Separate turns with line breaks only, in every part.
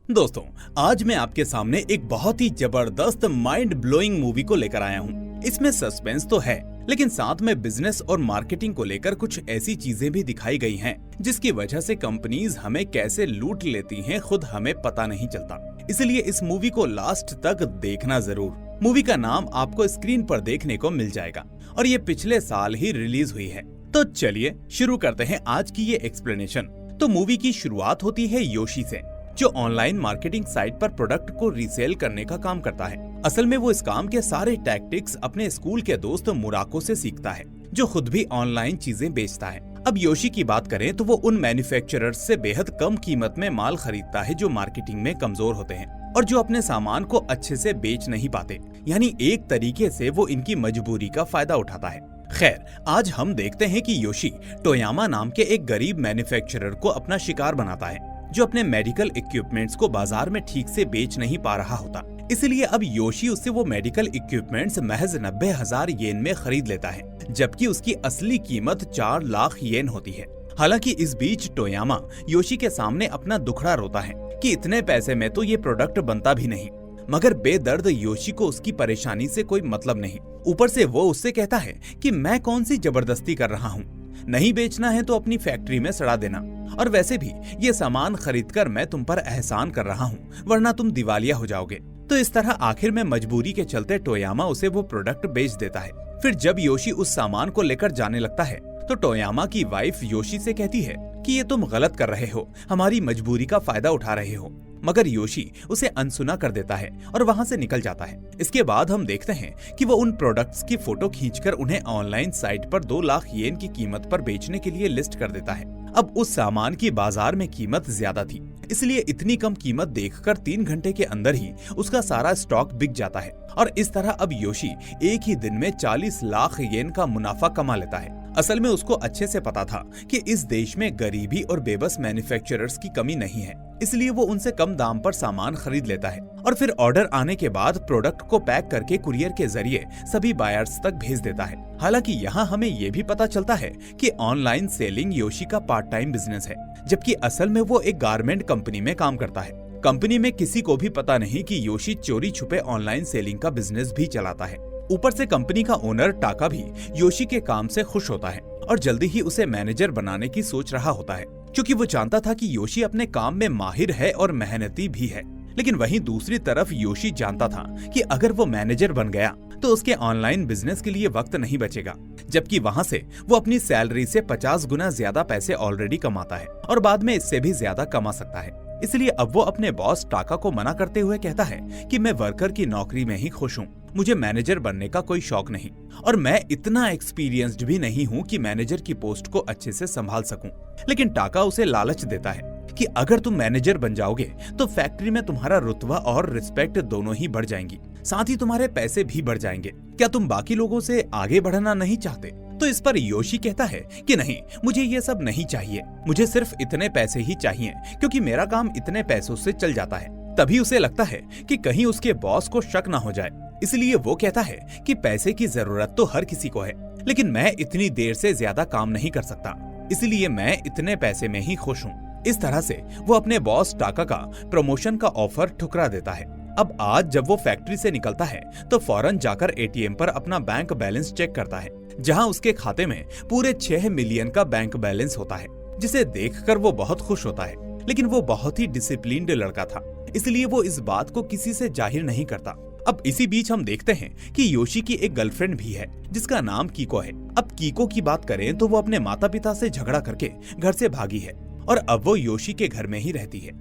दोस्तों, आज मैं आपके सामने एक बहुत ही जबरदस्त माइंड ब्लोइंग मूवी को लेकर आया हूँ। इसमें सस्पेंस तो है, लेकिन साथ में बिजनेस और मार्केटिंग को लेकर कुछ ऐसी चीजें भी दिखाई गई हैं, जिसकी वजह से कंपनीज हमें कैसे लूट लेती हैं खुद हमें पता नहीं चलता। इसलिए इस मूवी को लास्ट तक देखना जरूर। मूवी का नाम आपको स्क्रीन पर देखने को मिल जाएगा और ये पिछले साल ही रिलीज हुई है। तो चलिए शुरू करते हैं आज की ये एक्सप्लेनेशन। तो मूवी की शुरुआत होती है योशी से, जो ऑनलाइन मार्केटिंग साइट पर प्रोडक्ट को रीसेल करने का काम करता है। असल में वो इस काम के सारे टैक्टिक्स अपने स्कूल के दोस्त मुराको से सीखता है, जो खुद भी ऑनलाइन चीजें बेचता है। अब योशी की बात करें तो वो उन मैन्युफैक्चरर्स से बेहद कम कीमत में माल खरीदता है जो मार्केटिंग में कमजोर होते हैं और जो अपने सामान को अच्छे से बेच नहीं पाते। यानी एक तरीके से वो इनकी मजबूरी का फायदा उठाता है। खैर, आज हम देखते हैं कि योशी टोयामा नाम के एक गरीब मैन्युफैक्चरर को अपना शिकार बनाता है, जो अपने मेडिकल इक्विपमेंट्स को बाजार में ठीक से बेच नहीं पा रहा होता। इसलिए अब योशी उससे वो मेडिकल इक्विपमेंट्स महज 90,000 येन में खरीद लेता है, जबकि उसकी असली कीमत 4 लाख येन होती है। हालांकि इस बीच टोयामा योशी के सामने अपना दुखड़ा रोता है कि इतने पैसे में तो ये प्रोडक्ट बनता भी नहीं, मगर बेदर्द योशी को उसकी परेशानी से कोई मतलब नहीं। ऊपर से वो उससे कहता है कि मैं कौन सी जबरदस्ती कर रहा हूँ, नहीं बेचना है तो अपनी फैक्ट्री में सड़ा देना, और वैसे भी ये सामान खरीदकर मैं तुम पर एहसान कर रहा हूँ, वरना तुम दिवालिया हो जाओगे। तो इस तरह आखिर में मजबूरी के चलते टोयामा उसे वो प्रोडक्ट बेच देता है। फिर जब योशी उस सामान को लेकर जाने लगता है तो टोयामा की वाइफ योशी से कहती है कि ये तुम गलत कर रहे हो, हमारी मजबूरी का फायदा उठा रहे हो। मगर योशी उसे अनसुना कर देता है और वहाँ से निकल जाता है। इसके बाद हम देखते हैं कि वो उन प्रोडक्ट्स की फोटो खींचकर उन्हें ऑनलाइन साइट पर 2 लाख येन की कीमत पर बेचने के लिए लिस्ट कर देता है। अब उस सामान की बाजार में कीमत ज्यादा थी, इसलिए इतनी कम कीमत देखकर 3 घंटे के अंदर ही उसका सारा स्टॉक बिक जाता है और इस तरह अब योशी एक ही दिन में 40 लाख येन का मुनाफा कमा लेता है। असल में उसको अच्छे से पता था कि इस देश में गरीबी और बेबस मैन्युफैक्चरर्स की कमी नहीं है, इसलिए वो उनसे कम दाम पर सामान खरीद लेता है और फिर ऑर्डर आने के बाद प्रोडक्ट को पैक करके कुरियर के जरिए सभी बायर्स तक भेज देता है। हालांकि यहाँ हमें ये भी पता चलता है कि ऑनलाइन सेलिंग योशी का पार्ट टाइम बिजनेस है, जबकि असल में वो एक गारमेंट कंपनी में काम करता है। कंपनी में किसी को भी पता नहीं कि योशी चोरी छुपे ऑनलाइन सेलिंग का बिजनेस भी चलाता है। ऊपर से कंपनी का ओनर टाका भी योशी के काम से खुश होता है और जल्दी ही उसे मैनेजर बनाने की सोच रहा होता है, क्योंकि वो जानता था कि योशी अपने काम में माहिर है और मेहनती भी है। लेकिन वहीं दूसरी तरफ योशी जानता था कि अगर वो मैनेजर बन गया तो उसके ऑनलाइन बिजनेस के लिए वक्त नहीं बचेगा, जबकि वहाँ से वो अपनी सैलरी से 50 गुना ज्यादा पैसे ऑलरेडी कमाता है और बाद में इससे भी ज्यादा कमा सकता है। इसलिए अब वो अपने बॉस टाका को मना करते हुए कहता है कि मैं वर्कर की नौकरी में ही खुश हूँ, मुझे मैनेजर बनने का कोई शौक नहीं और मैं इतना एक्सपीरियंस्ड भी नहीं हूँ कि मैनेजर की पोस्ट को अच्छे से संभाल सकूं। लेकिन टाका उसे लालच देता है कि अगर तुम मैनेजर बन जाओगे तो फैक्ट्री में तुम्हारा रुतबा और रिस्पेक्ट दोनों ही बढ़ जाएंगी, साथ ही तुम्हारे पैसे भी बढ़ जाएंगे। क्या तुम बाकी लोगों से आगे बढ़ना नहीं चाहते? तो इस पर योशी कहता है कि नहीं, मुझे ये सब नहीं चाहिए, मुझे सिर्फ इतने पैसे ही चाहिए, क्योंकि मेरा काम इतने पैसों से चल जाता है। तभी उसे लगता है कि कहीं उसके बॉस को शक न हो जाए, इसलिए वो कहता है कि पैसे की जरूरत तो हर किसी को है, लेकिन मैं इतनी देर से ज्यादा काम नहीं कर सकता, इसलिए मैं इतने पैसे में ही खुश हूँ। इस तरह से वो अपने बॉस टाका का प्रमोशन का ऑफर ठुकरा देता है। अब आज जब वो फैक्ट्री से निकलता है तो फौरन जाकर एटीएम पर अपना बैंक बैलेंस चेक करता है, जहां उसके खाते में पूरे 6 मिलियन का बैंक बैलेंस होता है, जिसे देखकर वो बहुत खुश होता है। लेकिन वो बहुत ही डिसिप्लिन्ड लड़का था, इसलिए वो इस बात को किसी से जाहिर नहीं करता। अब इसी बीच हम देखते हैं कि योशी की एक गर्लफ्रेंड भी है, जिसका नाम कीको है। अब कीको की बात करें तो वो अपने माता पिता से झगड़ा करके घर से भागी है और अब वो योशी के घर में ही रहती है।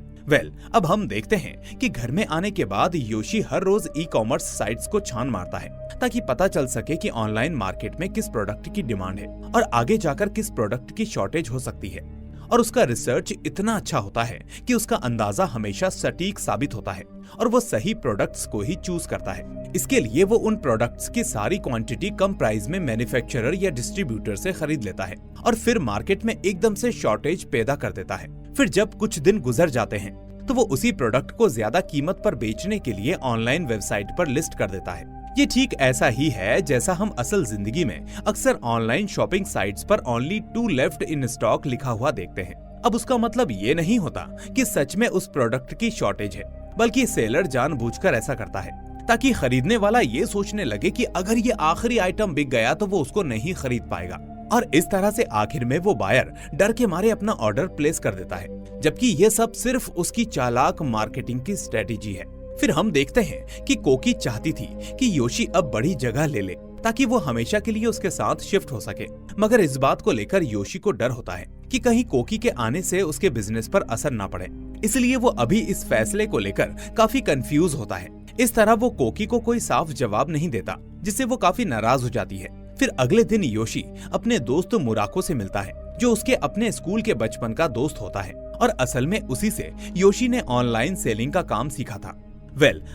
अब हम देखते हैं कि घर में आने के बाद योशी हर रोज ई-कॉमर्स साइट्स को छान मारता है, ताकि पता चल सके कि ऑनलाइन मार्केट में किस प्रोडक्ट की डिमांड है और आगे जाकर किस प्रोडक्ट की शॉर्टेज हो सकती है। और उसका रिसर्च इतना अच्छा होता है कि उसका अंदाजा हमेशा सटीक साबित होता है और वो सही प्रोडक्ट्स को ही चूज करता है। इसके लिए वो उन प्रोडक्ट्स की सारी क्वांटिटी कम प्राइस में मैन्युफैक्चरर या डिस्ट्रीब्यूटर से खरीद लेता है और फिर मार्केट में एकदम से शॉर्टेज पैदा कर देता है। फिर जब कुछ दिन गुजर जाते हैं तो वो उसी प्रोडक्ट को ज्यादा कीमत पर बेचने के लिए ऑनलाइन वेबसाइट पर लिस्ट कर देता है। ये ठीक ऐसा ही है जैसा हम असल जिंदगी में अक्सर ऑनलाइन शॉपिंग साइट्स पर ओनली 2 लेफ्ट इन स्टॉक लिखा हुआ देखते हैं। अब उसका मतलब ये नहीं होता कि सच में उस प्रोडक्ट की शॉर्टेज है, बल्कि सेलर जानबूझकर ऐसा करता है ताकि खरीदने वाला ये सोचने लगे कि अगर ये आखिरी आइटम बिक गया तो वो उसको नहीं खरीद पाएगा, और इस तरह से आखिर में वो बायर डर के मारे अपना ऑर्डर प्लेस कर देता है, जबकि ये सब सिर्फ उसकी चालाक मार्केटिंग की स्ट्रेटेजी है। फिर हम देखते हैं कि कोकी चाहती थी कि योशी अब बड़ी जगह ले ले ताकि वो हमेशा के लिए उसके साथ शिफ्ट हो सके, मगर इस बात को लेकर योशी को डर होता है कि कहीं कोकी के आने से उसके बिजनेस पर असर ना पड़े, इसलिए वो अभी इस फैसले को लेकर काफी कंफ्यूज होता है। इस तरह वो कोकी को कोई साफ जवाब नहीं देता, जिससे वो काफी नाराज हो जाती है। फिर अगले दिन योशी अपने दोस्त मुराको से मिलता है, जो उसके अपने स्कूल के बचपन का दोस्त होता है, और असल में उसी से योशी ने ऑनलाइन सेलिंग का काम सीखा था।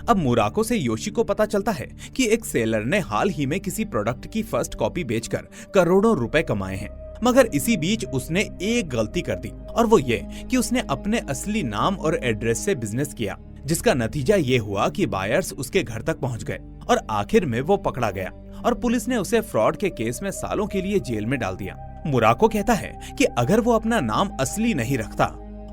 अब मुराको से योशी को पता चलता है कि एक सेलर ने हाल ही में किसी प्रोडक्ट की फर्स्ट कॉपी बेचकर करोड़ों रुपए कमाए हैं, मगर इसी बीच उसने एक गलती कर दी, और वो ये कि उसने अपने असली नाम और एड्रेस से बिजनेस किया, जिसका नतीजा ये हुआ कि बायर्स उसके घर तक पहुंच गए और आखिर में वो पकड़ा गया और पुलिस ने उसे फ्रॉड के केस में सालों के लिए जेल में डाल दिया। मुराको कहता है कि अगर वो अपना नाम असली नहीं रखता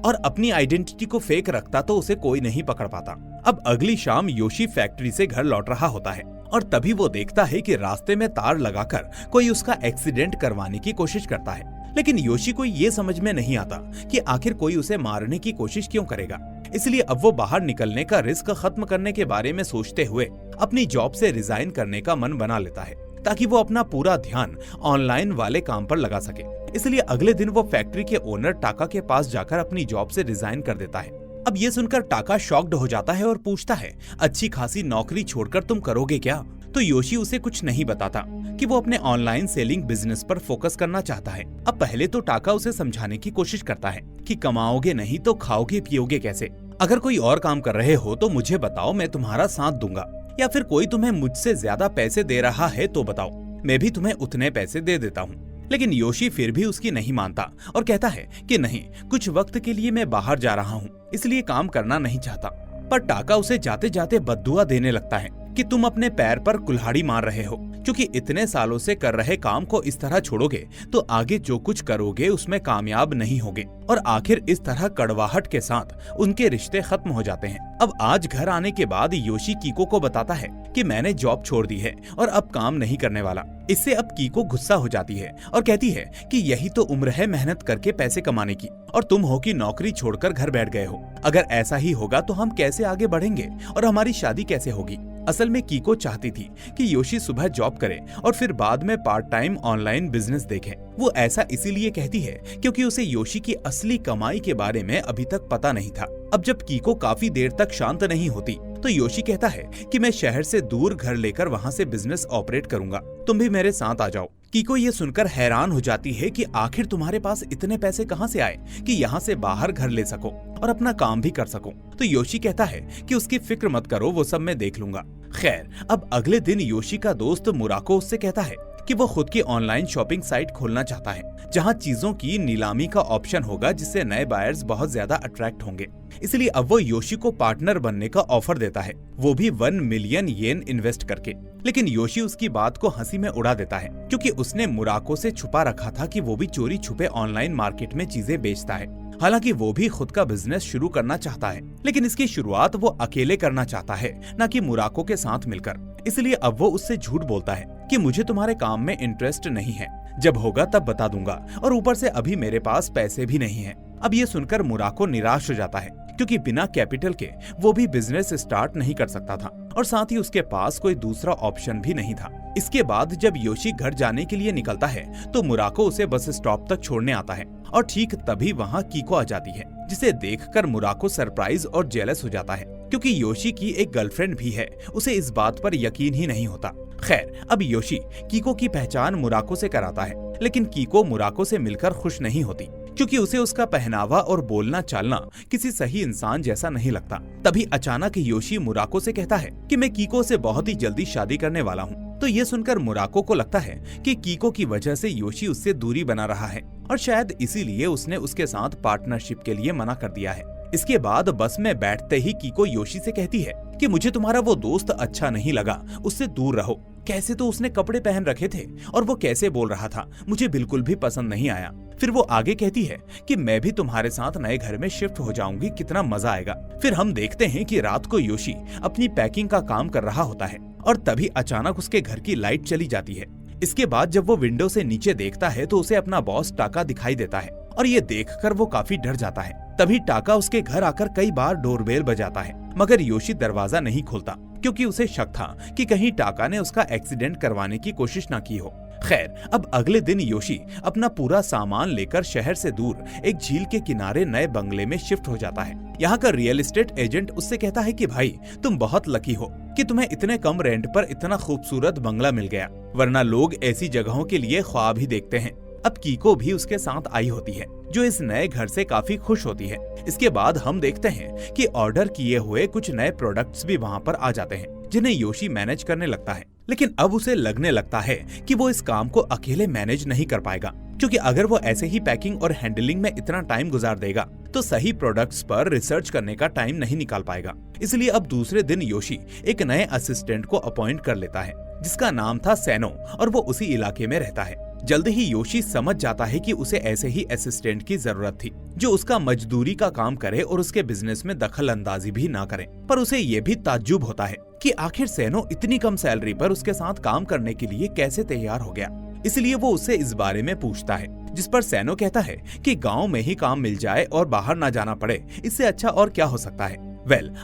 और अपनी आइडेंटिटी को फेक रखता तो उसे कोई नहीं पकड़ पाता। अब अगली शाम योशी फैक्ट्री से घर लौट रहा होता है और तभी वो देखता है कि रास्ते में तार लगाकर कोई उसका एक्सीडेंट करवाने की कोशिश करता है, लेकिन योशी को ये समझ में नहीं आता कि आखिर कोई उसे मारने की कोशिश क्यों करेगा। इसलिए अब वो बाहर निकलने का रिस्क खत्म करने के बारे में सोचते हुए अपनी जॉब से रिजाइन करने का मन बना लेता है, ताकि वो अपना पूरा ध्यान ऑनलाइन वाले काम पर लगा सके। इसलिए अगले दिन वो फैक्ट्री के ओनर टाका के पास जाकर अपनी जॉब से रिजाइन कर देता है। अब ये सुनकर टाका शॉक्ड हो जाता है और पूछता है, अच्छी खासी नौकरी छोड़कर तुम करोगे क्या? तो योशी उसे कुछ नहीं बताता कि वो अपने ऑनलाइन सेलिंग बिजनेस पर फोकस करना चाहता है। अब पहले तो टाका उसे समझाने की कोशिश करता है कि कमाओगे नहीं तो खाओगे पियोगे कैसे? अगर कोई और काम कर रहे हो तो मुझे बताओ, मैं तुम्हारा साथ दूंगा, या फिर कोई तुम्हें मुझसे ज्यादा पैसे दे रहा है तो बताओ, मैं भी तुम्हें उतने पैसे दे देता हूँ। लेकिन योशी फिर भी उसकी नहीं मानता और कहता है कि नहीं, कुछ वक्त के लिए मैं बाहर जा रहा हूँ, इसलिए काम करना नहीं चाहता। पर टाका उसे जाते जाते बद्दुआ देने लगता है कि तुम अपने पैर पर कुल्हाड़ी मार रहे हो, क्योंकि इतने सालों से कर रहे काम को इस तरह छोड़ोगे तो आगे जो कुछ करोगे उसमें कामयाब नहीं होगे, और आखिर इस तरह कड़वाहट के साथ उनके रिश्ते खत्म हो जाते हैं। अब आज घर आने के बाद योशी कीको को बताता है कि मैंने जॉब छोड़ दी है और अब काम नहीं करने वाला। इससे अब कीको गुस्सा हो जाती है और कहती है कि यही तो उम्र है मेहनत करके पैसे कमाने की, और तुम हो कि नौकरी छोड़कर घर बैठ गए हो। अगर ऐसा ही होगा तो हम कैसे आगे बढ़ेंगे और हमारी शादी कैसे होगी? असल में कीको चाहती थी कि योशी सुबह जॉब करे और फिर बाद में पार्ट टाइम ऑनलाइन बिजनेस देखे। वो ऐसा इसीलिए कहती है क्योंकि उसे योशी की असली कमाई के बारे में अभी तक पता नहीं था। अब जब कीको काफी देर तक शांत नहीं होती तो योशी कहता है कि मैं शहर से दूर घर लेकर वहाँ से बिजनेस ऑपरेट करूंगा, तुम भी मेरे साथ आ जाओ। कीको ये सुनकर हैरान हो जाती है कि आखिर तुम्हारे पास इतने पैसे कहाँ से आए कि यहाँ से बाहर घर ले सको और अपना काम भी कर सको। तो योशी कहता है कि उसकी फिक्र मत करो, वो सब मैं देख लूंगा। खैर, अब अगले दिन योशी का दोस्त मुराको उससे कहता है कि वो खुद की ऑनलाइन शॉपिंग साइट खोलना चाहता है, जहां चीजों की नीलामी का ऑप्शन होगा, जिससे नए बायर्स बहुत ज्यादा अट्रैक्ट होंगे। इसलिए अब वो योशी को पार्टनर बनने का ऑफर देता है, वो भी 1 मिलियन येन इन्वेस्ट करके। लेकिन योशी उसकी बात को हंसी में उड़ा देता है, क्योंकि उसने मुराको से छुपा रखा था कि वो भी चोरी छुपे ऑनलाइन मार्केट में चीजें बेचता है। हालांकि वो भी खुद का बिजनेस शुरू करना चाहता है, लेकिन इसकी शुरुआत वो अकेले करना चाहता है, न कि मुराको के साथ मिलकर। इसलिए अब वो उससे झूठ बोलता है कि मुझे तुम्हारे काम में इंटरेस्ट नहीं है, जब होगा तब बता दूंगा, और ऊपर से अभी मेरे पास पैसे भी नहीं है। अब ये सुनकर मुराको निराश हो जाता है, क्योंकि बिना कैपिटल के वो भी बिजनेस स्टार्ट नहीं कर सकता था, और साथ ही उसके पास कोई दूसरा ऑप्शन भी नहीं था। इसके बाद जब योशी घर जाने के लिए निकलता है तो मुराको उसे बस स्टॉप तक छोड़ने आता है, और ठीक तभी वहाँ कीको आ जाती है, जिसे देखकर मुराको सरप्राइज और जेलस हो जाता है, क्योंकि योशी की एक गर्लफ्रेंड भी है। उसे इस बात पर यकीन ही नहीं होता। खैर, अब योशी कीको की पहचान मुराको से कराता है, लेकिन कीको मुराको से मिलकर खुश नहीं होती, क्योंकि उसे उसका पहनावा और बोलना चालना किसी सही इंसान जैसा नहीं लगता। तभी अचानक योशी मुराको से कहता है कि मैं कीको से बहुत ही जल्दी शादी करने वाला हूँ। तो ये सुनकर मुराको को लगता है कि कीको की वजह से योशी उससे दूरी बना रहा है, और शायद इसीलिए उसने उसके साथ पार्टनरशिप के लिए मना कर दिया है। इसके बाद बस में बैठते ही कीको योशी से कहती है कि मुझे तुम्हारा वो दोस्त अच्छा नहीं लगा, उससे दूर रहो। कैसे तो उसने कपड़े पहन रखे थे और वो कैसे बोल रहा था, मुझे बिल्कुल भी पसंद नहीं आया। फिर वो आगे कहती है कि मैं भी तुम्हारे साथ नए घर में शिफ्ट हो जाऊंगी, कितना मजा आएगा। फिर हम देखते हैं कि रात को योशी अपनी पैकिंग का काम कर रहा होता है और तभी अचानक उसके घर की लाइट चली जाती है। इसके बाद जब वो विंडो से नीचे देखता है तो उसे अपना बॉस टाका दिखाई देता है और ये देखकर वो काफी डर जाता है। तभी टाका उसके घर आकर कई बार डोरबेल बजाता है, मगर योशी दरवाजा नहीं खोलता क्योंकि उसे शक था कि कहीं टाका ने उसका एक्सीडेंट करवाने की कोशिश न की हो। खैर, अब अगले दिन योशी अपना पूरा सामान लेकर शहर से दूर एक झील के किनारे नए बंगले में शिफ्ट हो जाता है। यहाँ का रियल एस्टेट एजेंट उससे कहता है कि भाई तुम बहुत लकी हो कि तुम्हें इतने कम रेंट पर इतना खूबसूरत बंगला मिल गया, वरना लोग ऐसी जगहों के लिए ख्वाब ही देखते हैं। अब कीको भी उसके साथ आई होती है जो इस नए घर से काफी खुश होती है। इसके बाद हम देखते हैं कि ऑर्डर किए हुए कुछ नए प्रोडक्ट्स भी वहाँ पर आ जाते हैं जिन्हें योशी मैनेज करने लगता है। लेकिन अब उसे लगने लगता है कि वो इस काम को अकेले मैनेज नहीं कर पाएगा, क्योंकि अगर वो ऐसे ही पैकिंग और हैंडलिंग में इतना टाइम गुजार देगा तो सही प्रोडक्ट्स पर रिसर्च करने का टाइम नहीं निकाल पाएगा। इसलिए अब दूसरे दिन योशी एक नए असिस्टेंट को अपॉइंट कर लेता है जिसका नाम था सैनो और वो उसी इलाके में रहता है। जल्द ही योशी समझ जाता है कि उसे ऐसे ही असिस्टेंट की जरूरत थी जो उसका मजदूरी का काम करे और उसके बिजनेस में दखल अंदाजी भी ना करे। पर उसे ये भी ताज्जुब होता है कि आखिर सैनो इतनी कम सैलरी पर उसके साथ काम करने के लिए कैसे तैयार हो गया। इसलिए वो उससे इस बारे में पूछता है, जिस पर सैनो कहता है कि गांव में ही काम मिल जाए और बाहर ना जाना पड़े, इससे अच्छा और क्या हो सकता है।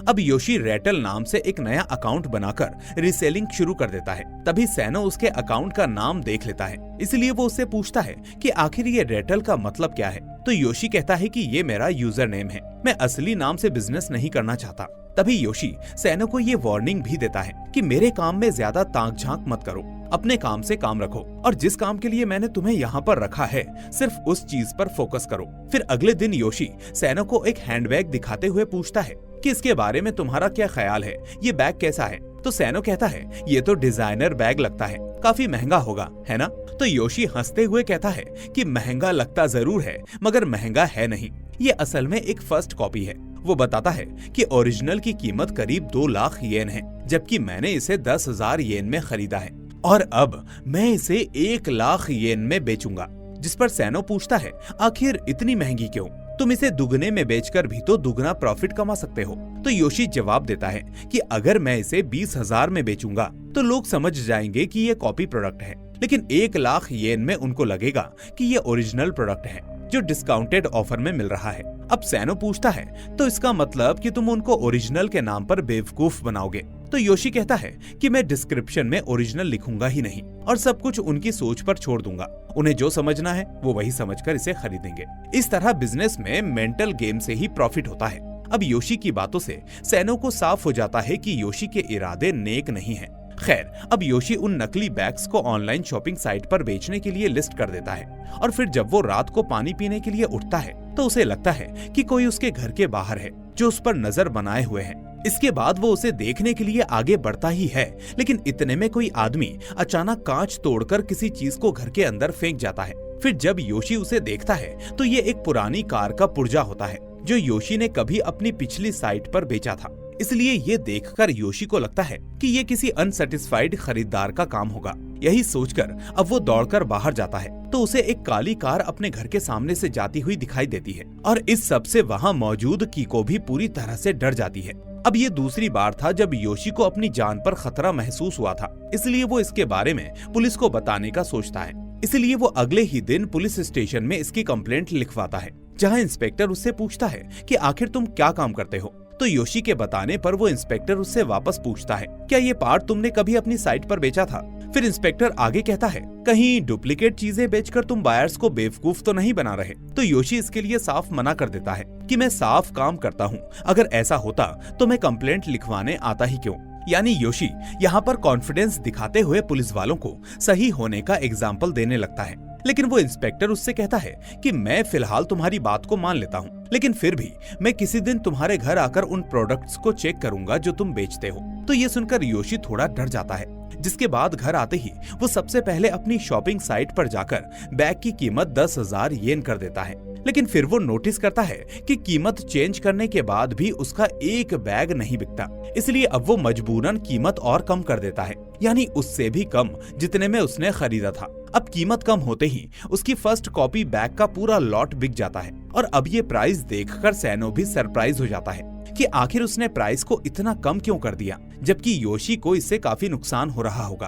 अब योशी रेटल नाम से एक नया अकाउंट बनाकर रीसेलिंग शुरू कर देता है। तभी सैनो उसके अकाउंट का नाम देख लेता है, इसलिए वो उससे पूछता है कि आखिर ये रेटल का मतलब क्या है। तो योशी कहता है कि ये मेरा यूजर नेम है, मैं असली नाम से बिजनेस नहीं करना चाहता। तभी योशी सैनो को ये वार्निंग भी देता है कि मेरे काम में ज्यादा ताक झांक मत करो, अपने काम से काम रखो और जिस काम के लिए मैंने तुम्हें यहाँ पर रखा है सिर्फ उस चीज पर फोकस करो। फिर अगले दिन योशी सैनो को एक हैंडबैग दिखाते हुए पूछता है कि इसके बारे में तुम्हारा क्या ख्याल है, ये बैग कैसा है। तो सैनो कहता है ये तो डिजाइनर बैग लगता है, काफी महंगा होगा, है ना। तो योशी हंसते हुए कहता है कि महंगा लगता जरूर है मगर महंगा है नहीं, ये असल में एक फर्स्ट कॉपी है। वो बताता है कि ओरिजिनल की कीमत करीब 2 लाख येन है, जबकि मैंने इसे 10,000 येन में खरीदा है और अब मैं इसे 1 लाख येन में बेचूंगा। जिस पर सैनो पूछता है आखिर इतनी महंगी क्यों, तुम इसे दुगने में बेचकर भी तो दुगना प्रॉफिट कमा सकते हो। तो योशी जवाब देता है कि अगर मैं इसे 20,000 में बेचूंगा तो लोग समझ जाएंगे कि ये कॉपी प्रोडक्ट है, लेकिन 1 लाख येन में उनको लगेगा कि ये ओरिजिनल प्रोडक्ट है जो डिस्काउंटेड ऑफर में मिल रहा है। अब सैनो पूछता है तो इसका मतलब कि तुम उनको ओरिजिनल के नाम पर बेवकूफ बनाओगे। तो योशी कहता है कि मैं डिस्क्रिप्शन में ओरिजिनल लिखूंगा ही नहीं और सब कुछ उनकी सोच पर छोड़ दूंगा, उन्हें जो समझना है वो वही समझकर इसे खरीदेंगे। इस तरह बिजनेस में मेंटल गेम से ही प्रॉफिट होता है। अब योशी की बातों से सैनो को साफ हो जाता है कि योशी के इरादे नेक नहीं हैं। खैर, अब योशी उन नकली बैग्स को ऑनलाइन शॉपिंग साइट पर बेचने के लिए लिस्ट कर देता है और फिर जब वो रात को पानी पीने के लिए उठता है तो उसे लगता है कि कोई उसके घर के बाहर है जो उस पर नजर बनाए हुए है। इसके बाद वो उसे देखने के लिए आगे बढ़ता ही है, लेकिन इतने में कोई आदमी अचानक कांच तोड़कर किसी चीज को घर के अंदर फेंक जाता है। फिर जब योशी उसे देखता है तो ये एक पुरानी कार का पुर्जा होता है जो योशी ने कभी अपनी पिछली साइट पर बेचा था। इसलिए ये देखकर योशी को लगता है कि ये किसी अनसेटिस्फाइड खरीदार का काम होगा। यही सोचकर अब वो दौड़कर बाहर जाता है तो उसे एक काली कार अपने घर के सामने से जाती हुई दिखाई देती है और इस सब से वहाँ मौजूद कीको भी पूरी तरह से डर जाती है। अब ये दूसरी बार था जब योशी को अपनी जान पर खतरा महसूस हुआ था, इसलिए वो इसके बारे में पुलिस को बताने का सोचता है। इसलिए वो अगले ही दिन पुलिस स्टेशन में इसकी कंप्लेंट लिखवाता है, जहाँ इंस्पेक्टर उससे पूछता है कि आखिर तुम क्या काम करते हो। तो योशी के बताने पर वो इंस्पेक्टर उससे वापस पूछता है क्या ये पार्ट तुमने कभी अपनी साइट पर बेचा था। फिर इंस्पेक्टर आगे कहता है कहीं डुप्लीकेट चीजें बेचकर तुम बायर्स को बेवकूफ तो नहीं बना रहे। तो योशी इसके लिए साफ मना कर देता है कि मैं साफ काम करता हूँ, अगर ऐसा होता तो मैं कंप्लेंट लिखवाने आता ही क्यों। यानी योशी यहाँ पर कॉन्फिडेंस दिखाते हुए पुलिस वालों को सही होने का एग्जाम्पल देने लगता है। लेकिन वो इंस्पेक्टर उससे कहता है कि मैं फिलहाल तुम्हारी बात को मान लेता हूँ, लेकिन फिर भी मैं किसी दिन तुम्हारे घर आकर उन प्रोडक्ट्स को चेक करूंगा जो तुम बेचते हो। तो ये सुनकर योशी थोड़ा डर जाता है। जिसके बाद घर आते ही वो सबसे पहले अपनी शॉपिंग साइट पर जाकर बैग की कीमत 10,000 येन कर देता है। लेकिन फिर वो नोटिस करता है कि कीमत चेंज करने के बाद भी उसका एक बैग नहीं बिकता, इसलिए अब वो मजबूरन कीमत और कम कर देता है, यानी उससे भी कम जितने में उसने खरीदा था। अब कीमत कम होते ही उसकी फर्स्ट कॉपी बैग का पूरा लॉट बिक जाता है और अब ये प्राइस देखकर सैनो भी सरप्राइज हो जाता है कि आखिर उसने प्राइस को इतना कम क्यों कर दिया, जबकि योशी को इससे काफी नुकसान हो रहा होगा।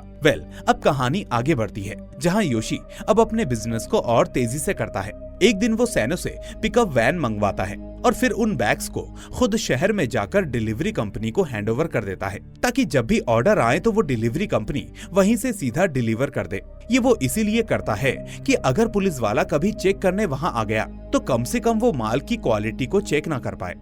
अब कहानी आगे बढ़ती है, जहां योशी अब अपने बिजनेस को और तेजी से करता है। एक दिन वो सैनो से पिकअप वैन मंगवाता है और फिर उन बैग्स को खुद शहर में जाकर डिलीवरी कंपनी को हैंडओवर कर देता है, ताकि जब भी ऑर्डर आए तो वो डिलीवरी कंपनी वहीं से सीधा डिलीवर कर दे। ये वो इसीलिए करता है कि अगर पुलिस वाला कभी चेक करने वहाँ आ गया तो कम से कम वो माल की क्वालिटी को चेक ना कर पाए।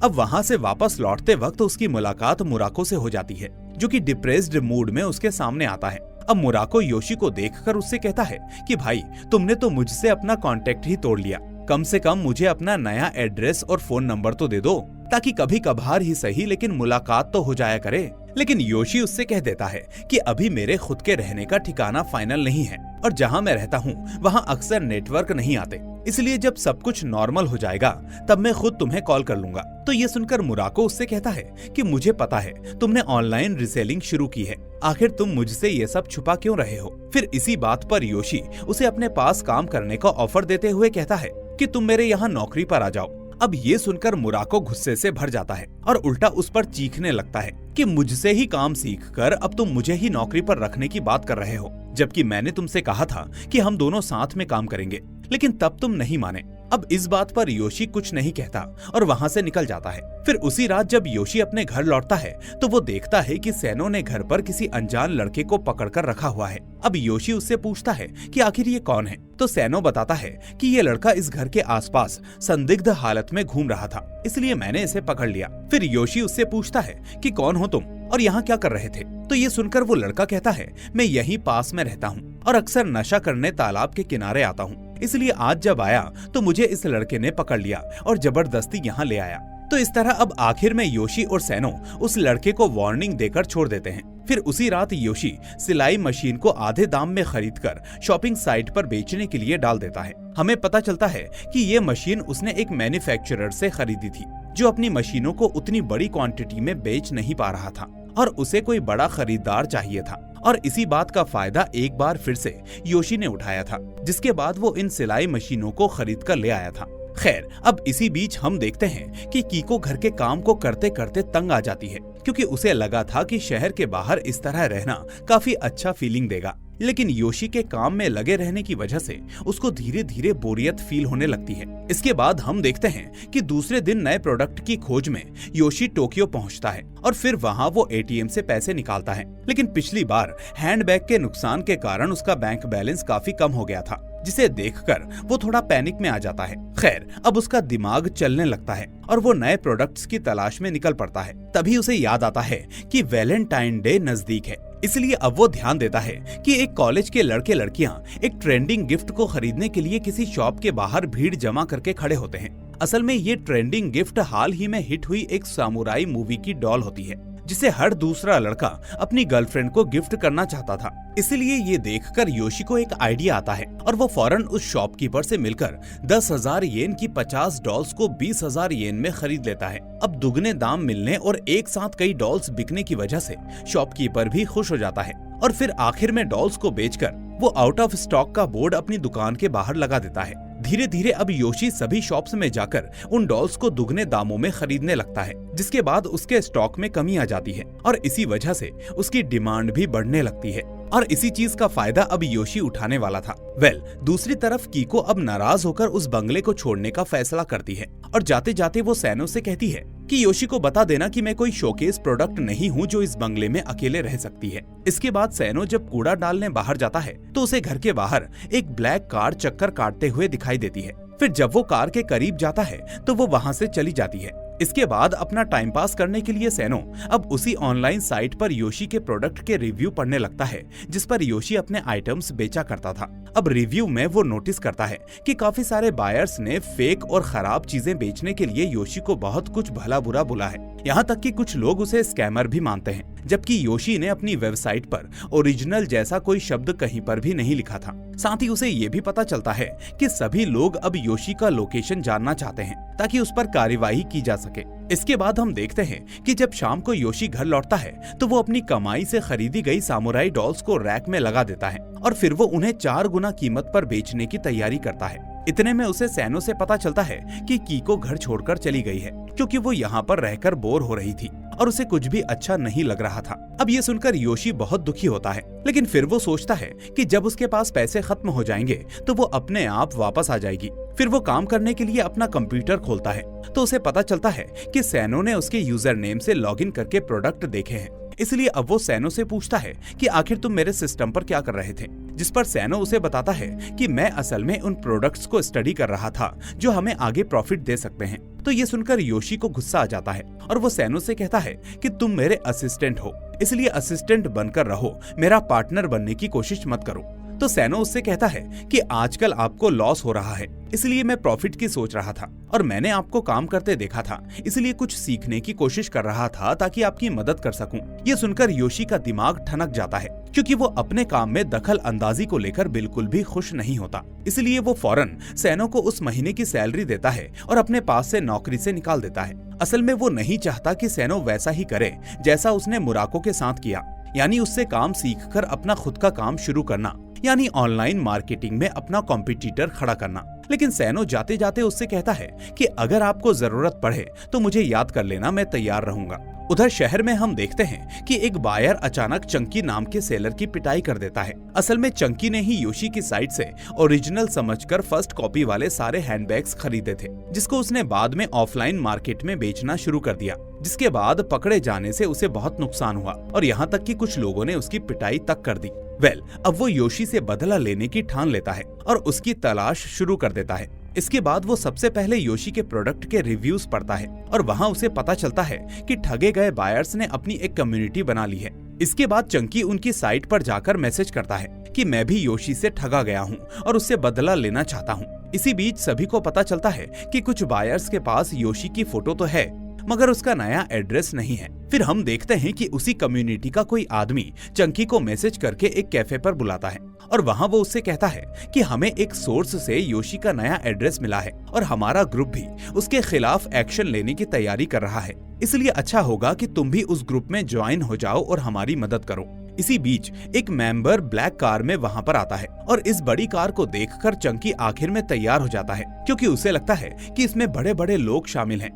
अब वहाँ से वापस लौटते वक्त उसकी मुलाकात मुराको से हो जाती है, जो कि डिप्रेस्ड मूड में उसके सामने आता है। अब मुराको योशी को देखकर उससे कहता है कि भाई, तुमने तो मुझसे अपना कांटेक्ट ही तोड़ लिया, कम से कम मुझे अपना नया एड्रेस और फोन नंबर तो दे दो, ताकि कभी कभार ही सही लेकिन मुलाकात तो हो जाया करे। लेकिन योशी उससे कह देता है कि अभी मेरे खुद के रहने का ठिकाना फाइनल नहीं है और जहाँ मैं रहता हूँ वहाँ अक्सर नेटवर्क नहीं आते, इसलिए जब सब कुछ नॉर्मल हो जाएगा तब मैं खुद तुम्हें कॉल कर लूंगा। तो ये सुनकर मुराको उससे कहता है कि मुझे पता है तुमने ऑनलाइन रिसेलिंग शुरू की है, आखिर तुम मुझसे ये सब छुपा क्यों रहे हो। फिर इसी बात पर योशी उसे अपने पास काम करने का ऑफर देते हुए कहता है कि तुम मेरे यहाँ नौकरी पर आ जाओ। अब ये सुनकर मुराको गुस्से से भर जाता है और उल्टा उस पर चीखने लगता है कि मुझसे ही काम सीखकर अब तुम मुझे ही नौकरी पर रखने की बात कर रहे हो, जबकि मैंने तुमसे कहा था कि हम दोनों साथ में काम करेंगे, लेकिन तब तुम नहीं माने। अब इस बात पर योशी कुछ नहीं कहता और वहाँ से निकल जाता है। फिर उसी रात जब योशी अपने घर लौटता है तो वो देखता है कि सैनो ने घर पर किसी अनजान लड़के को पकड़कर रखा हुआ है। अब योशी उससे पूछता है कि आखिर ये कौन है, तो सैनो बताता है कि ये लड़का इस घर के आसपास संदिग्ध हालत में घूम रहा था, इसलिए मैंने इसे पकड़ लिया। फिर योशी उससे पूछता है कि कौन हो तुम और यहाँ क्या कर रहे थे। तो ये सुनकर वो लड़का कहता है, मैं यहीं पास में रहता हूँ और अक्सर नशा करने तालाब के किनारे आता हूँ, इसलिए आज जब आया तो मुझे इस लड़के ने पकड़ लिया और जबरदस्ती यहाँ ले आया। तो इस तरह अब आखिर में योशी और सैनो उस लड़के को वार्निंग देकर छोड़ देते हैं। फिर उसी रात योशी सिलाई मशीन को आधे दाम में खरीदकर शॉपिंग साइट पर बेचने के लिए डाल देता है। हमें पता चलता है कि ये मशीन उसने एक मैन्युफैक्चरर से खरीदी थी, जो अपनी मशीनों को उतनी बड़ी क्वांटिटी में बेच नहीं पा रहा था और उसे कोई बड़ा खरीदार चाहिए था, और इसी बात का फायदा एक बार फिर से योशी ने उठाया था, जिसके बाद वो इन सिलाई मशीनों को खरीद कर ले आया था। खैर, अब इसी बीच हम देखते हैं कि कीको घर के काम को करते करते तंग आ जाती है, क्योंकि उसे लगा था कि शहर के बाहर इस तरह रहना काफी अच्छा फीलिंग देगा। लेकिन योशी के काम में लगे रहने की वजह से उसको धीरे धीरे बोरियत फील होने लगती है। इसके बाद हम देखते हैं कि दूसरे दिन नए प्रोडक्ट की खोज में योशी टोक्यो पहुंचता है और फिर वहां वो एटीएम से पैसे निकालता है। लेकिन पिछली बार हैंडबैग के नुकसान के कारण उसका बैंक बैलेंस काफी कम हो गया था, जिसे देखकर वो थोड़ा पैनिक में आ जाता है। खैर, अब उसका दिमाग चलने लगता है और वो नए प्रोडक्ट्स की तलाश में निकल पड़ता है। तभी उसे याद आता है कि वैलेंटाइन डे नजदीक है, इसलिए अब वो ध्यान देता है कि एक कॉलेज के लड़के लड़कियां एक ट्रेंडिंग गिफ्ट को खरीदने के लिए किसी शॉप के बाहर भीड़ जमा करके खड़े होते हैं। असल में ये ट्रेंडिंग गिफ्ट हाल ही में हिट हुई एक सामुराई मूवी की डॉल होती है, जिसे हर दूसरा लड़का अपनी गर्लफ्रेंड को गिफ्ट करना चाहता था। इसलिए ये देखकर योशी को एक आइडिया आता है और वो फौरन उस शॉपकीपर से मिलकर 10,000 येन की 50 डॉल्स को 20,000 येन में खरीद लेता है। अब दुगने दाम मिलने और एक साथ कई डॉल्स बिकने की वजह से शॉपकीपर भी खुश हो जाता है और फिर आखिर में डॉल्स को बेचकर वो आउट ऑफ स्टॉक का बोर्ड अपनी दुकान के बाहर लगा देता है। धीरे धीरे अब योशी सभी शॉप्स में जाकर उन डॉल्स को दुगने दामों में खरीदने लगता है, जिसके बाद उसके स्टॉक में कमी आ जाती है और इसी वजह से उसकी डिमांड भी बढ़ने लगती है और इसी चीज का फायदा अब योशी उठाने वाला था। दूसरी तरफ कीको अब नाराज होकर उस बंगले को छोड़ने का फैसला करती है और जाते जाते वो सैनो से कहती है कि योशी को बता देना कि मैं कोई शोकेस प्रोडक्ट नहीं हूँ जो इस बंगले में अकेले रह सकती है। इसके बाद सैनो जब कूड़ा डालने बाहर जाता है तो उसे घर के बाहर एक ब्लैक कार चक्कर काटते हुए दिखाई देती है। फिर जब वो कार के करीब जाता है तो वो वहाँ से चली जाती है। इसके बाद अपना टाइम पास करने के लिए सैनो अब उसी ऑनलाइन साइट पर योशी के प्रोडक्ट के रिव्यू पढ़ने लगता है, जिस पर योशी अपने आइटम्स बेचा करता था। अब रिव्यू में वो नोटिस करता है कि काफी सारे बायर्स ने फेक और खराब चीजें बेचने के लिए योशी को बहुत कुछ भला बुरा बोला है। यहाँ तक कि कुछ लोग उसे स्कैमर भी मानते हैं, जबकि योशी ने अपनी वेबसाइट पर ओरिजिनल जैसा कोई शब्द कहीं पर भी नहीं लिखा था। साथ ही उसे ये भी पता चलता है कि सभी लोग अब योशी का लोकेशन जानना चाहते हैं ताकि उस पर कार्यवाही की जा सके। इसके बाद हम देखते हैं कि जब शाम को योशी घर लौटता है तो वो अपनी कमाई से खरीदी गई सामुराई डॉल्स को रैक में लगा देता है और फिर वो उन्हें 4 गुना कीमत पर बेचने की तैयारी करता है। इतने में उसे सैनो से पता चलता है कि कीको घर छोड़कर चली गई है क्योंकि वो यहाँ पर रहकर बोर हो रही थी और उसे कुछ भी अच्छा नहीं लग रहा था। अब ये सुनकर योशी बहुत दुखी होता है, लेकिन फिर वो सोचता है कि जब उसके पास पैसे खत्म हो जाएंगे तो वो अपने आप वापस आ जाएगी। फिर वो काम करने के लिए अपना कंप्यूटर खोलता है तो उसे पता चलता है कि सैनो ने उसके यूजर नेम से लॉगिन करके प्रोडक्ट देखे हैं। इसलिए अब वो सैनो से पूछता है कि आखिर तुम मेरे सिस्टम पर क्या कर रहे थे, जिस पर सैनो उसे बताता है कि मैं असल में उन प्रोडक्ट्स को स्टडी कर रहा था जो हमें आगे प्रॉफिट दे सकते हैं। तो ये सुनकर योशी को गुस्सा आ जाता है और वो सैनो से कहता है कि तुम मेरे असिस्टेंट हो, इसलिए असिस्टेंट बनकर रहो, मेरा पार्टनर बनने की कोशिश मत करो। तो सैनो उससे कहता है कि आजकल आपको लॉस हो रहा है, इसलिए मैं प्रॉफिट की सोच रहा था और मैंने आपको काम करते देखा था, इसलिए कुछ सीखने की कोशिश कर रहा था ताकि आपकी मदद कर सकूं। ये सुनकर योशी का दिमाग ठनक जाता है क्योंकि वो अपने काम में दखल अंदाजी को लेकर बिल्कुल भी खुश नहीं होता। इसलिए वो फौरन सैनो को उस महीने की सैलरी देता है और अपने पास से नौकरी से निकाल देता है। असल में वो नहीं चाहता कि सैनो वैसा ही करे जैसा उसने मुराको के साथ किया, यानी उससे काम सीखकर अपना खुद का काम शुरू करना, यानी ऑनलाइन मार्केटिंग में अपना कॉम्पिटिटर खड़ा करना। लेकिन सैनो जाते जाते उससे कहता है कि अगर आपको जरूरत पड़े तो मुझे याद कर लेना, मैं तैयार रहूंगा। उधर शहर में हम देखते हैं कि एक बायर अचानक चंकी नाम के सेलर की पिटाई कर देता है। असल में चंकी ने ही योशी की साइट से ओरिजिनल समझकर फर्स्ट कॉपी वाले सारे हैंडबैग्स खरीदे थे, जिसको उसने बाद में ऑफलाइन मार्केट में बेचना शुरू कर दिया, जिसके बाद पकड़े जाने से उसे बहुत नुकसान हुआ और यहाँ तक कि कुछ लोगों ने उसकी पिटाई तक कर दी। अब वो योशी से बदला लेने की ठान लेता है और उसकी तलाश शुरू कर देता है। इसके बाद वो सबसे पहले योशी के प्रोडक्ट के रिव्यूज पढ़ता है और वहाँ उसे पता चलता है कि ठगे गए बायर्स ने अपनी एक कम्युनिटी बना ली है। इसके बाद चंकी उनकी साइट पर जाकर मैसेज करता है कि मैं भी योशी से ठगा गया हूँ और उससे बदला लेना चाहता हूँ। इसी बीच सभी को पता चलता है कि कुछ बायर्स के पास योशी की फोटो तो है मगर उसका नया एड्रेस नहीं है। फिर हम देखते हैं कि उसी कम्युनिटी का कोई आदमी चंकी को मैसेज करके एक कैफे पर बुलाता है और वहाँ वो उससे कहता है कि हमें एक सोर्स से योशी का नया एड्रेस मिला है और हमारा ग्रुप भी उसके खिलाफ एक्शन लेने की तैयारी कर रहा है, इसलिए अच्छा होगा कि तुम भी उस ग्रुप में ज्वाइन हो जाओ और हमारी मदद करो। इसी बीच एक मेंबर ब्लैक कार में वहाँ पर आता है और इस बड़ी कार को देखकर चंकी आखिर में तैयार हो जाता है क्योंकि उसे लगता है कि इसमें बड़े बड़े लोग शामिल हैं।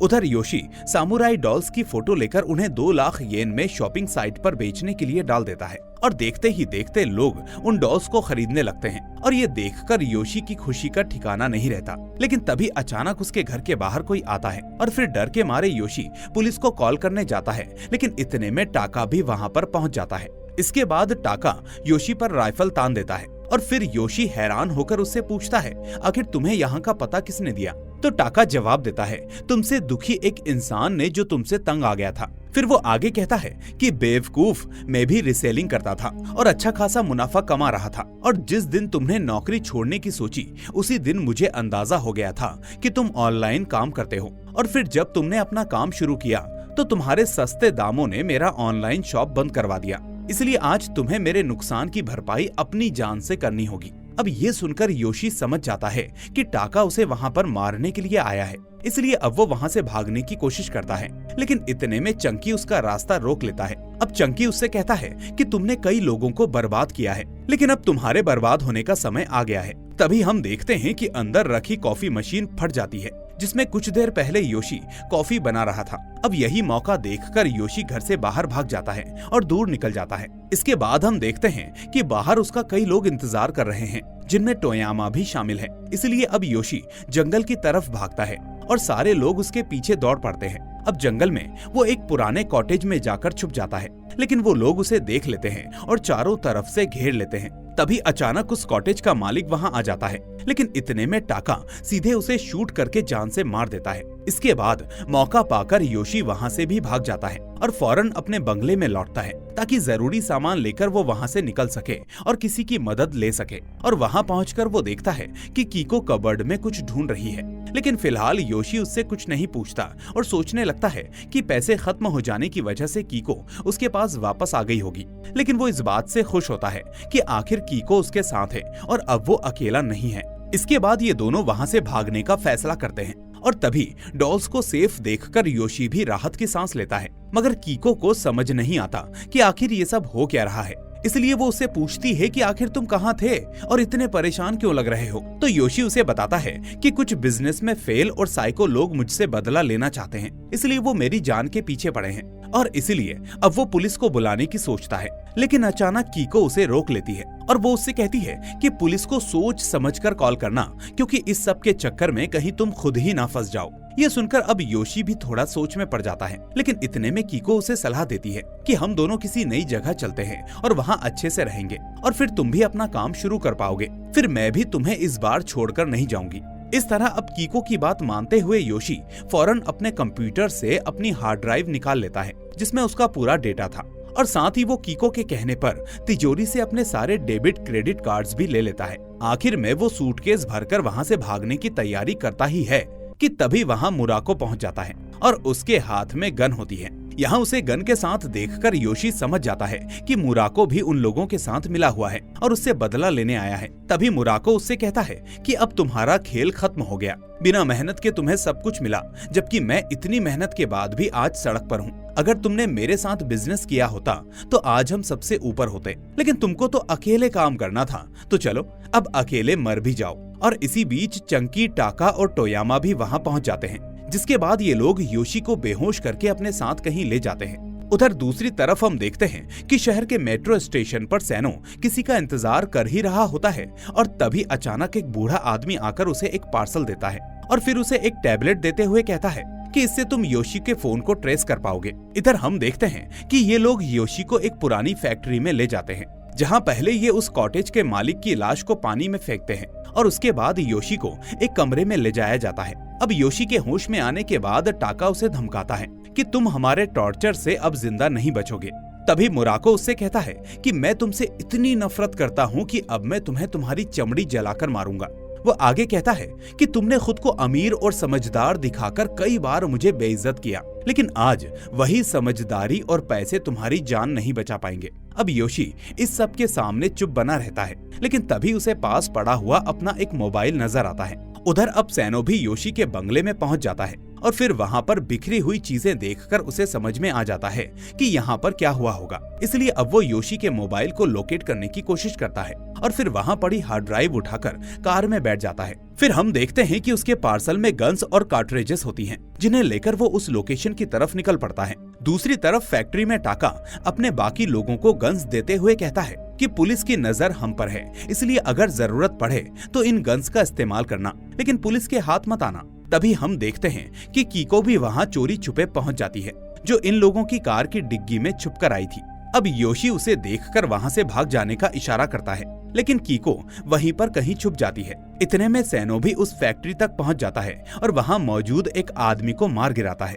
उधर योशी सामुराई डॉल्स की फोटो लेकर उन्हें 2 लाख येन में शॉपिंग साइट पर बेचने के लिए डाल देता है और देखते ही देखते लोग उन डॉल्स को खरीदने लगते हैं और ये देखकर योशी की खुशी का ठिकाना नहीं रहता। लेकिन तभी अचानक उसके घर के बाहर कोई आता है और फिर डर के मारे योशी पुलिस को कॉल करने जाता है, लेकिन इतने में टाका भी वहाँ पर पहुँच जाता है। इसके बाद टाका योशी पर राइफल तान देता है और फिर योशी हैरान होकर उससे पूछता है आखिर तुम्हें यहाँ का पता किसने दिया। तो टाका जवाब देता है तुमसे दुखी एक इंसान ने जो तुमसे तंग आ गया था। फिर वो आगे कहता है कि बेवकूफ, मैं भी रिसेलिंग करता था और अच्छा खासा मुनाफा कमा रहा था और जिस दिन तुमने नौकरी छोड़ने की सोची उसी दिन मुझे अंदाजा हो गया था कि तुम ऑनलाइन काम करते हो और फिर जब तुमने अपना काम शुरू किया तो तुम्हारे सस्ते दामों ने मेरा ऑनलाइन शॉप बंद करवा दिया, इसलिए आज तुम्हें मेरे नुकसान की भरपाई अपनी जान से करनी होगी। अब ये सुनकर योशी समझ जाता है कि टाका उसे वहाँ पर मारने के लिए आया है, इसलिए अब वो वहाँ से भागने की कोशिश करता है, लेकिन इतने में चंकी उसका रास्ता रोक लेता है। अब चंकी उससे कहता है कि तुमने कई लोगों को बर्बाद किया है, लेकिन अब तुम्हारे बर्बाद होने का समय आ गया है। तभी हम देखते हैं कि अंदर रखी कॉफी मशीन फट जाती है जिसमें कुछ देर पहले योशी कॉफी बना रहा था। अब यही मौका देखकर योशी घर से बाहर भाग जाता है और दूर निकल जाता है। इसके बाद हम देखते हैं कि बाहर उसका कई लोग इंतजार कर रहे हैं जिनमें टोयामा भी शामिल है। इसलिए अब योशी जंगल की तरफ भागता है और सारे लोग उसके पीछे दौड़ पड़ते हैं। अब जंगल में वो एक पुराने कॉटेज में जाकर छुप जाता है, लेकिन वो लोग उसे देख लेते हैं और चारों तरफ से घेर लेते हैं। तभी अचानक उस कॉटेज का मालिक वहां आ जाता है, लेकिन इतने में टाका सीधे उसे शूट करके जान से मार देता है। इसके बाद मौका पाकर योशी वहां से भी भाग जाता है और फौरन अपने बंगले में लौटता है ताकि जरूरी सामान लेकर वो वहां से निकल सके और किसी की मदद ले सके। और वहां पहुंचकर वो देखता है कि कीको कबर्ड में कुछ ढूंढ रही है, लेकिन फिलहाल योशी उससे कुछ नहीं पूछता और सोचने लगता है कि पैसे खत्म हो जाने की वजह से कीको उसके पास वापस आ गई होगी। लेकिन वो इस बात से खुश होता है कि आखिर कीको उसके साथ है और अब वो अकेला नहीं है। इसके बाद ये दोनों वहाँ से भागने का फैसला करते हैं और तभी डॉल्स को सेफ देखकर योशी भी राहत की सांस लेता है। मगर कीको को समझ नहीं आता कि आखिर ये सब हो क्या रहा है, इसलिए वो उससे पूछती है कि आखिर तुम कहाँ थे और इतने परेशान क्यों लग रहे हो। तो योशी उसे बताता है कि कुछ बिजनेस में फेल और साइको लोग मुझसे बदला लेना चाहते हैं, इसलिए वो मेरी जान के पीछे पड़े हैं और इसीलिए अब वो पुलिस को बुलाने की सोचता है। लेकिन अचानक कीको उसे रोक लेती है और वो उससे कहती है कि पुलिस को सोच समझकर कॉल करना, क्योंकि इस सब के चक्कर में कहीं तुम खुद ही ना फंस जाओ। ये सुनकर अब योशी भी थोड़ा सोच में पड़ जाता है, लेकिन इतने में कीको उसे सलाह देती है कि हम दोनों किसी नई जगह चलते हैं और वहाँ अच्छे से रहेंगे और फिर तुम भी अपना काम शुरू कर पाओगे, फिर मैं भी तुम्हें इस बार छोड़कर नहीं जाऊंगी। इस तरह अब कीको की बात मानते हुए योशी फौरन अपने कंप्यूटर से अपनी हार्ड ड्राइव निकाल लेता है जिसमें उसका पूरा डेटा था और साथ ही वो कीको के कहने पर तिजोरी से अपने सारे डेबिट क्रेडिट कार्ड्स भी ले लेता है। आखिर में वो सूटकेस भरकर वहाँ से भागने की तैयारी करता ही है कि तभी वहाँ मुराको पहुँच जाता है और उसके हाथ में गन होती है। यहाँ उसे गन के साथ देखकर योशी समझ जाता है कि मुराको भी उन लोगों के साथ मिला हुआ है और उससे बदला लेने आया है। तभी मुराको उससे कहता है कि अब तुम्हारा खेल खत्म हो गया, बिना मेहनत के तुम्हें सब कुछ मिला, जबकि मैं इतनी मेहनत के बाद भी आज सड़क पर हूँ। अगर तुमने मेरे साथ बिजनेस किया होता तो आज हम सबसे ऊपर होते, लेकिन तुमको तो अकेले काम करना था, तो चलो अब अकेले मर भी जाओ। और इसी बीच चंकी, टाका और टोयामा भी वहाँ पहुँच जाते हैं, जिसके बाद ये लोग योशी को बेहोश करके अपने साथ कहीं ले जाते हैं। उधर दूसरी तरफ हम देखते हैं कि शहर के मेट्रो स्टेशन पर सैनो किसी का इंतजार कर ही रहा होता है और तभी अचानक एक बूढ़ा आदमी आकर उसे एक पार्सल देता है और फिर उसे एक टैबलेट देते हुए कहता है कि इससे तुम योशी के फोन को ट्रेस कर पाओगे। इधर हम देखते हैं कि ये लोग योशी को एक पुरानी फैक्ट्री में ले जाते हैं, जहाँ पहले ये उस कॉटेज के मालिक की लाश को पानी में फेंकते हैं और उसके बाद योशी को एक कमरे में ले जाया जाता है। अब योशी के होश में आने के बाद टाका उसे धमकाता है कि तुम हमारे टॉर्चर से अब जिंदा नहीं बचोगे। तभी मुराको उससे कहता है कि मैं तुमसे इतनी नफरत करता हूँ कि अब मैं तुम्हें तुम्हारी चमड़ी जलाकर मारूंगा। वो आगे कहता है कि तुमने खुद को अमीर और समझदार दिखाकर कई बार मुझे बेइज्जत किया, लेकिन आज वही समझदारी और पैसे तुम्हारी जान नहीं बचा पाएंगे। अब योशी इस सब के सामने चुप बना रहता है, लेकिन तभी उसे पास पड़ा हुआ अपना एक मोबाइल नजर आता है। उधर अब सैनो भी योशी के बंगले में पहुंच जाता है और फिर वहां पर बिखरी हुई चीजें देखकर उसे समझ में आ जाता है कि यहाँ पर क्या हुआ होगा। इसलिए अब वो योशी के मोबाइल को लोकेट करने की कोशिश करता है और फिर वहां पड़ी हार्ड ड्राइव उठाकर कार में बैठ जाता है। फिर हम देखते हैं कि उसके पार्सल में गन्स और कार्ट्रिजेस होती हैं, जिन्हें लेकर वो उस लोकेशन की तरफ निकल पड़ता है। दूसरी तरफ फैक्ट्री में टाका अपने बाकी लोगों को गन्स देते हुए कहता है कि पुलिस की नजर हम पर है, इसलिए अगर जरूरत पड़े तो इन गन्स का इस्तेमाल करना, लेकिन पुलिस के हाथ मत आना। तभी हम देखते हैं कि कीको भी वहाँ चोरी छुपे पहुँच जाती है, जो इन लोगों की कार की डिग्गी में छुप कर आई थी। अब योशी उसे देखकर वहाँ से भाग जाने का इशारा करता है, लेकिन कीको वहीं पर कहीं छुप जाती है। इतने में सैनो भी उस फैक्ट्री तक पहुँच जाता है और वहाँ मौजूद एक आदमी को मार गिराता है।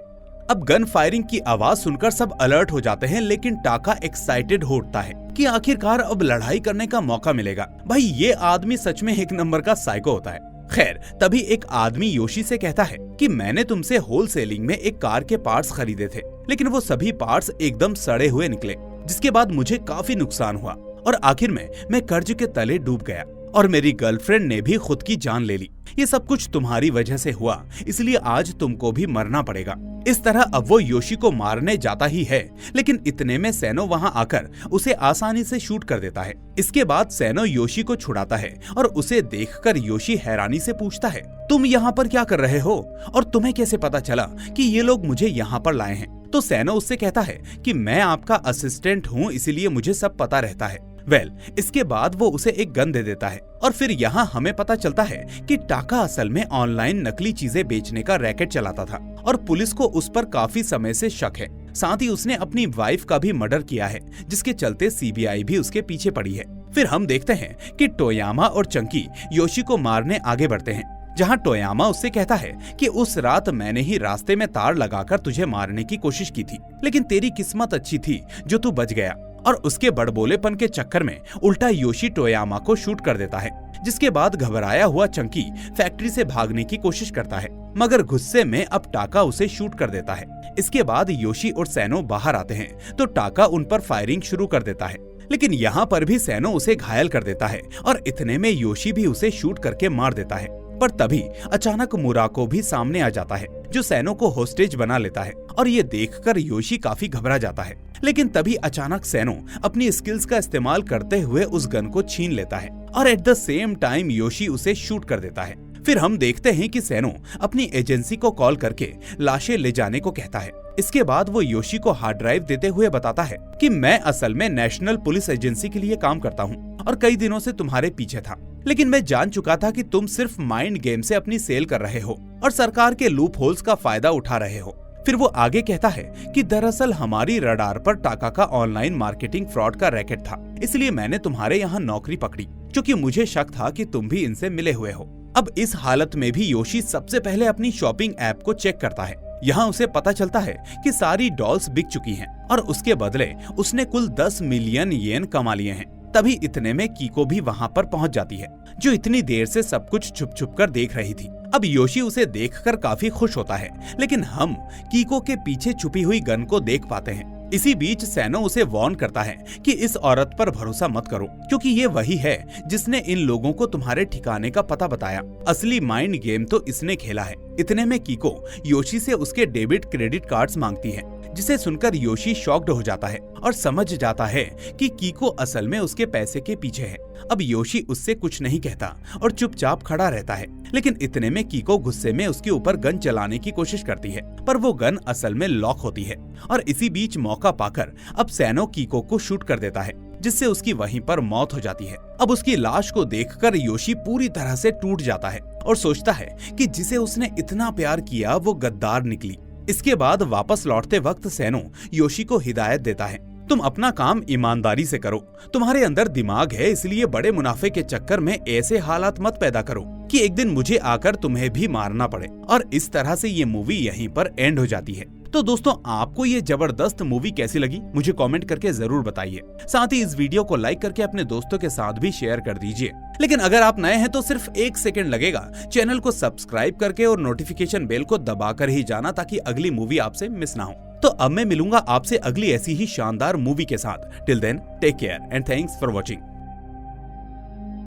अब गन फायरिंग की आवाज सुनकर सब अलर्ट हो जाते हैं, लेकिन टाका एक्साइटेड हो उठता है कि आखिरकार अब लड़ाई करने का मौका मिलेगा। भाई ये आदमी सच में एक नंबर का साइको होता है। खैर तभी एक आदमी योशी से कहता है कि मैंने तुमसे होलसेलिंग में एक कार के पार्ट्स खरीदे थे, लेकिन वो सभी पार्ट्स एकदम सड़े हुए निकले, जिसके बाद मुझे काफी नुकसान हुआ और आखिर में मैं कर्ज के तले डूब गया और मेरी गर्लफ्रेंड ने भी खुद की जान ले ली। ये सब कुछ तुम्हारी वजह से हुआ, इसलिए आज तुमको भी मरना पड़ेगा। इस तरह अब वो योशी को मारने जाता ही है, लेकिन इतने में सैनो वहां आकर उसे आसानी से शूट कर देता है। इसके बाद सैनो योशी को छुड़ाता है और उसे देखकर योशी हैरानी से पूछता है, तुम यहाँ पर क्या कर रहे हो और तुम्हें कैसे पता चला कि ये लोग मुझे यहाँ पर लाए हैं? तो सैनो उससे कहता है कि मैं आपका असिस्टेंट हूँ, इसीलिए मुझे सब पता रहता है। इसके बाद वो उसे एक गन दे देता है और फिर यहाँ हमें पता चलता है कि टाका असल में ऑनलाइन नकली चीजें बेचने का रैकेट चलाता था और पुलिस को उस पर काफी समय से शक है। साथ ही उसने अपनी वाइफ का भी मर्डर किया है, जिसके चलते सीबीआई भी उसके पीछे पड़ी है। फिर हम देखते हैं कि टोयामा और चंकी योशी को मारने आगे बढ़ते हैं, जहाँ टोयामा उससे कहता है कि उस रात मैंने ही रास्ते में तार लगाकर तुझे मारने की कोशिश की थी, लेकिन तेरी किस्मत अच्छी थी जो तू बच गया। और उसके बड़बोलेपन के चक्कर में उल्टा योशी टोयामा को शूट कर देता है, जिसके बाद घबराया हुआ चंकी फैक्ट्री से भागने की कोशिश करता है, मगर गुस्से में अब टाका उसे शूट कर देता है। इसके बाद योशी और सैनो बाहर आते हैं तो टाका उन पर फायरिंग शुरू कर देता है, लेकिन यहाँ पर भी सैनो उसे घायल कर देता है और इतने में योशी भी उसे शूट करके मार देता है। पर तभी अचानक मुराको भी सामने आ जाता है, जो सैनो को होस्टेज बना लेता है और ये देखकर योशी काफी घबरा जाता है। लेकिन तभी अचानक सैनो अपनी स्किल्स का इस्तेमाल करते हुए उस गन को छीन लेता है और at the same time Yoshi उसे शूट कर देता है। फिर हम देखते हैं कि सैनो अपनी एजेंसी को कॉल करके लाशें ले जाने को कहता है। इसके बाद वो योशी को हार्ड ड्राइव देते हुए बताता है कि मैं असल में नेशनल पुलिस एजेंसी के लिए काम करता हूँ और कई दिनों से तुम्हारे पीछे था, लेकिन मैं जान चुका था कि तुम सिर्फ माइंड गेम से अपनी सेल कर रहे हो और सरकार के लूप होल्स का फायदा उठा रहे हो। फिर वो आगे कहता है कि दरअसल हमारी रडार पर टाका का ऑनलाइन मार्केटिंग फ्रॉड का रैकेट था, इसलिए मैंने तुम्हारे यहाँ नौकरी पकड़ी, क्योंकि मुझे शक था कि तुम भी इनसे मिले हुए हो। अब इस हालत में भी योशी सबसे पहले अपनी शॉपिंग ऐप को चेक करता है। यहाँ उसे पता चलता है कि सारी डॉल्स बिक चुकी हैं और उसके बदले उसने कुल 10 मिलियन येन कमा लिए हैं। तभी इतने में कीको भी वहाँ पर पहुँच जाती है, जो इतनी देर से सब कुछ छुप छुप कर देख रही थी। अब योशी उसे देखकर काफी खुश होता है, लेकिन हम कीको के पीछे छुपी हुई गन को देख पाते हैं। इसी बीच सैनो उसे वार्न करता है कि इस औरत पर भरोसा मत करो, क्योंकि ये वही है जिसने इन लोगों को तुम्हारे ठिकाने का पता बताया। असली माइंड गेम तो इसने खेला है। इतने में कीको योशी से उसके डेबिट क्रेडिट कार्ड्स मांगती है, जिसे सुनकर योशी शॉक्ड हो जाता है और समझ जाता है कि कीको असल में उसके पैसे के पीछे है। अब योशी उससे कुछ नहीं कहता और चुपचाप खड़ा रहता है, लेकिन इतने में कीको गुस्से में उसके ऊपर गन चलाने की कोशिश करती है, पर वो गन असल में लॉक होती है और इसी बीच मौका पाकर अब सैनो कीको को शूट कर देता है, जिससे उसकी वहीं पर मौत हो जाती है। अब उसकी लाश को देखकर योशी पूरी तरह से टूट जाता है और सोचता है कि जिसे उसने इतना प्यार किया वो गद्दार निकली। इसके बाद वापस लौटते वक्त सैनो योशी को हिदायत देता है, तुम अपना काम ईमानदारी से करो, तुम्हारे अंदर दिमाग है, इसलिए बड़े मुनाफे के चक्कर में ऐसे हालात मत पैदा करो कि एक दिन मुझे आकर तुम्हें भी मारना पड़े। और इस तरह से ये मूवी यहीं पर एंड हो जाती है। तो दोस्तों, आपको ये जबरदस्त मूवी कैसी लगी मुझे कमेंट करके जरूर बताइए। साथ ही इस वीडियो को लाइक करके अपने दोस्तों के साथ भी शेयर कर दीजिए। लेकिन अगर आप नए हैं तो सिर्फ 1 सेकंड लगेगा, चैनल को सब्सक्राइब करके और नोटिफिकेशन बेल को दबाकर ही जाना, ताकि अगली मूवी आपसे मिस ना हो। तो अब मैं मिलूंगा आपसे अगली ऐसी ही शानदार मूवी के साथ। Till then take care and thanks for watching.